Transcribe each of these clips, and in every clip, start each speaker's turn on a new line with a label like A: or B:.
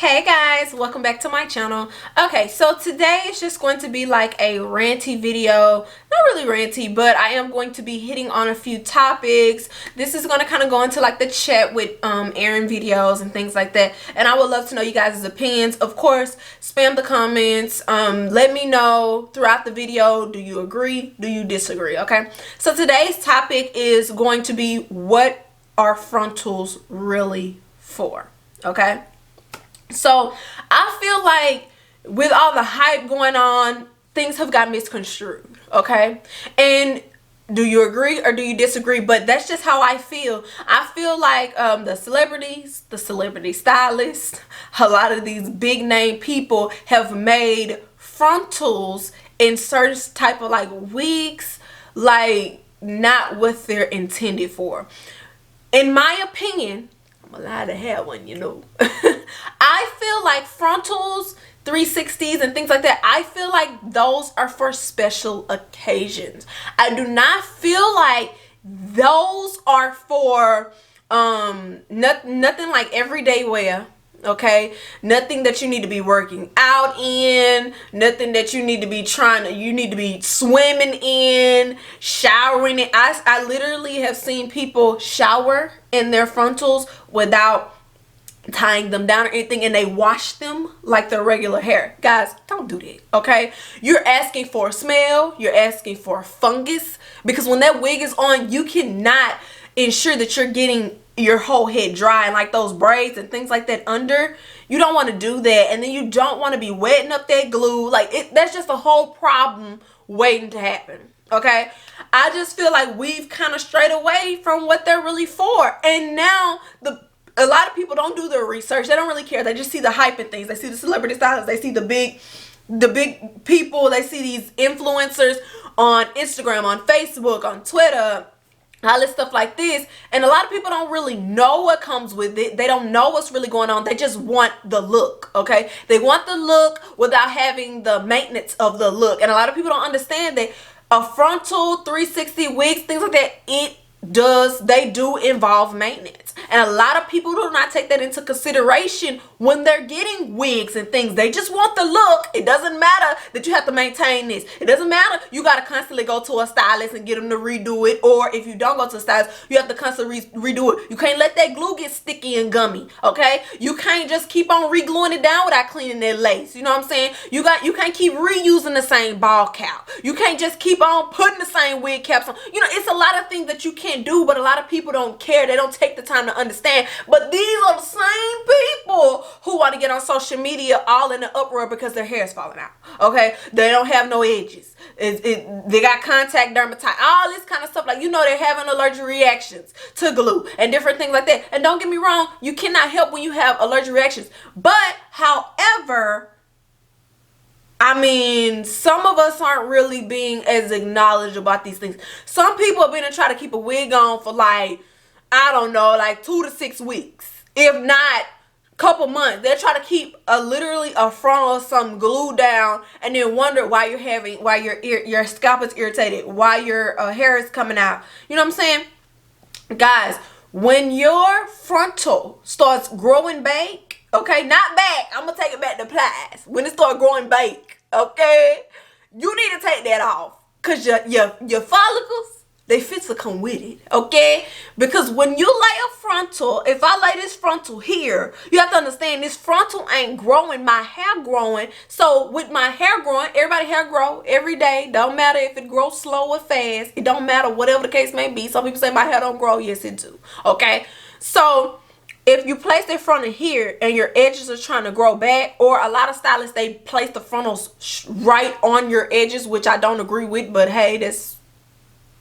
A: Hey guys, welcome back to my channel. Okay, so today is just going to be like a ranty video. Not really ranty, but I am going to be hitting on a few topics. This is going to kind of go into like the chat with Erin videos and things like that. And I would love to know you guys' opinions. Of course, spam the comments. Let me know throughout the video, do you agree? Do you disagree? Okay, so today's topic is going to be, what are frontals really for? Okay. So I feel like with all the hype going on, things have got misconstrued, okay? And do you agree or do you disagree? But that's just how I feel. I feel like the celebrities, the celebrity stylists, a lot of these big name people have made frontals in certain type of like wigs like not what they're intended for. In my opinion, I'm allowed to have one, you know. I feel like frontals, 360s and things like that, I feel like those are for special occasions. I do not feel like those are for nothing like everyday wear. Okay, nothing that you need to be working out in, nothing that you need to be you need to be swimming in, showering in. I literally have seen people shower in their frontals without tying them down or anything, and they wash them like their regular hair. Guys, don't do that, okay? You're asking for a smell, you're asking for a fungus, because when that wig is on, you cannot ensure that you're getting your whole head dry, and like those braids and things like that under, you don't want to do that. And then you don't want to be wetting up that glue. Like that's just a whole problem waiting to happen. Okay, I just feel like we've kind of strayed away from what they're really for, and now a lot of people don't do their research. They don't really care. They just see the hype and things. They see the celebrity stylists, they see the big people, they see these influencers on Instagram, on Facebook, on Twitter, all this stuff like this, and a lot of people don't really know what comes with it. They don't know what's really going on. They just want the look, okay? They want the look without having the maintenance of the look. And a lot of people don't understand that a frontal, 360 wigs, things like that, they do involve maintenance, and a lot of people do not take that into consideration when they're getting wigs and things. They just want the look. It doesn't matter that you have to maintain this. It doesn't matter you got to constantly go to a stylist and get them to redo it, or if you don't go to a stylist, you have to constantly redo it. You can't let that glue get sticky and gummy, okay? You can't just keep on re-gluing it down without cleaning that lace. You know what I'm saying? You can't keep reusing the same ball cap. You can't just keep on putting the same wig caps on. You know, it's a lot of things that you can't do, but a lot of people don't care. They don't take the time to understand. But these are the same people who want to get on social media all in the uproar because their hair is falling out. Okay, they don't have no edges. They got contact dermatitis, all this kind of stuff. Like, you know, they're having allergic reactions to glue and different things like that. And don't get me wrong, you cannot help when you have allergic reactions. But however, I mean, some of us aren't really being as acknowledged about these things. Some people have been to try to keep a wig on for like, I don't know, like 2 to 6 weeks. If not, couple months. They'll try to keep literally a frontal or some glue down, and then wonder why your scalp is irritated, why your hair is coming out. You know what I'm saying? Guys, when your frontal starts growing back, okay, not back, I'm gonna take it back to plies. When it starts growing back, okay, you need to take that off, because your follicles, they fit to come with it, okay? Because when you lay a frontal, if I lay this frontal here, you have to understand this frontal ain't growing, my hair growing. So with my hair growing, everybody hair grow every day. Don't matter if it grows slow or fast. It don't matter, whatever the case may be. Some people say my hair don't grow. Yes, it do, okay? So if you place the frontal here and your edges are trying to grow back, or a lot of stylists, they place the frontals right on your edges, which I don't agree with, but hey, that's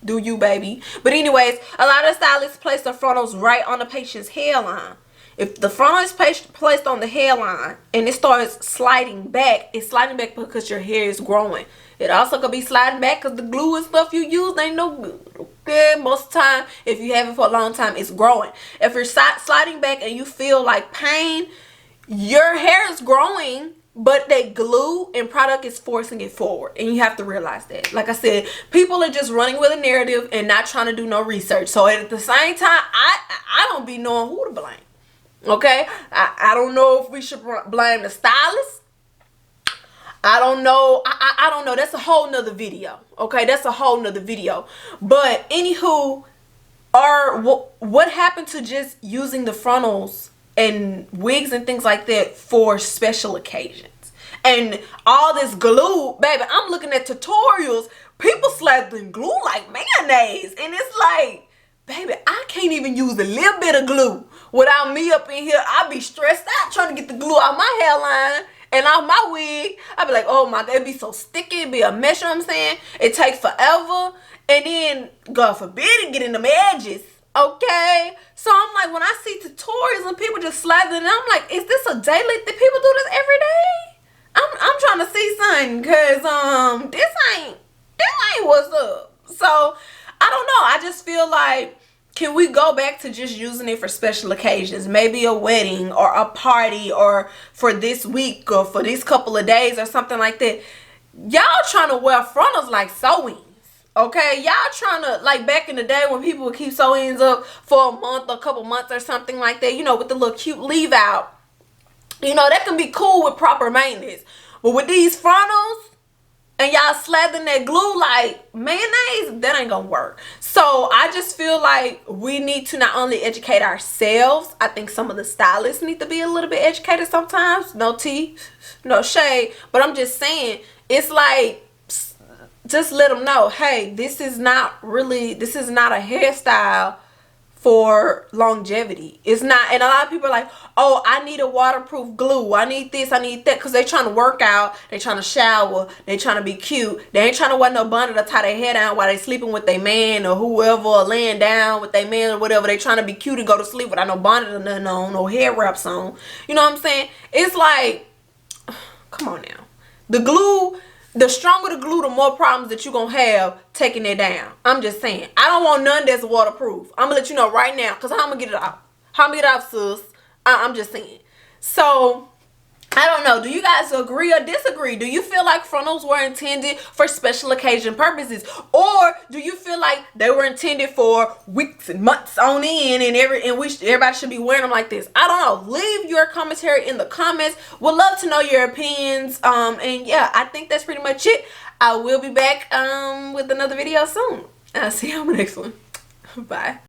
A: do you, baby. But anyways, a lot of stylists place the frontals right on the patient's hairline. If the frontal is placed on the hairline and it starts sliding back, it's sliding back because your hair is growing. It also could be sliding back because the glue and stuff you use ain't no good. Okay, most of the time, if you have it for a long time, it's growing. If you're sliding back and you feel like pain, your hair is growing, but that glue and product is forcing it forward, and you have to realize that. Like I said, people are just running with a narrative and not trying to do no research. So at the same time, I don't be knowing who to blame. Okay, I don't know if we should blame the stylist. I don't know. I don't know. That's a whole nother video. Okay, that's a whole nother video. But anywho, what happened to just using the frontals and wigs and things like that for special occasions? And all this glue, baby, I'm looking at tutorials. People slathering glue like mayonnaise. And it's like, baby, I can't even use a little bit of glue without me up in here. I be stressed out trying to get the glue out my hairline and off my wig. I be like, oh my God, it be so sticky. It be a mess, you know what I'm saying? It takes forever. And then, God forbid, it get in them edges. Okay? So I'm like, when I see tutorials and people just slathering, I'm like, is this a daily thing? People do this every day? I'm trying to see something, cause this ain't what's up. So I don't know. I just feel like, can we go back to just using it for special occasions? Maybe a wedding or a party or for this week or for these couple of days or something like that. Y'all trying to wear frontals like sew-ins. Okay, y'all trying to, like back in the day when people would keep sew-ins up for a month, a couple months or something like that, you know, with the little cute leave out. You know, that can be cool with proper maintenance. But with these frontals, and y'all slathering that glue like mayonnaise, that ain't gonna work. So I just feel like we need to not only educate ourselves, I think some of the stylists need to be a little bit educated sometimes. No tea, no shade, but I'm just saying, it's like, just let them know, hey, this is not a hairstyle for longevity. It's not. And a lot of people are like, oh, I need a waterproof glue, I need this, I need that, because they trying to work out, they trying to shower, they trying to be cute, they ain't trying to wear no bonnet or tie their hair down while they sleeping with their man or whoever, or laying down with their man or whatever. They trying to be cute and go to sleep without no bonnet or nothing on, no hair wraps on. You know what I'm saying? It's like, come on now. The glue, the stronger the glue, the more problems that you're going to have taking it down. I'm just saying. I don't want none that's waterproof. I'm going to let you know right now, because how I'm going to get it off? How I'm going to get it off, sis? I'm just saying. So, I don't know. Do you guys agree or disagree? Do you feel like frontals were intended for special occasion purposes? Or do you feel like they were intended for weeks and months on end and everybody should be wearing them like this? I don't know. Leave your commentary in the comments. Would love to know your opinions. And yeah, I think that's pretty much it. I will be back with another video soon. I'll see you on the next one. Bye.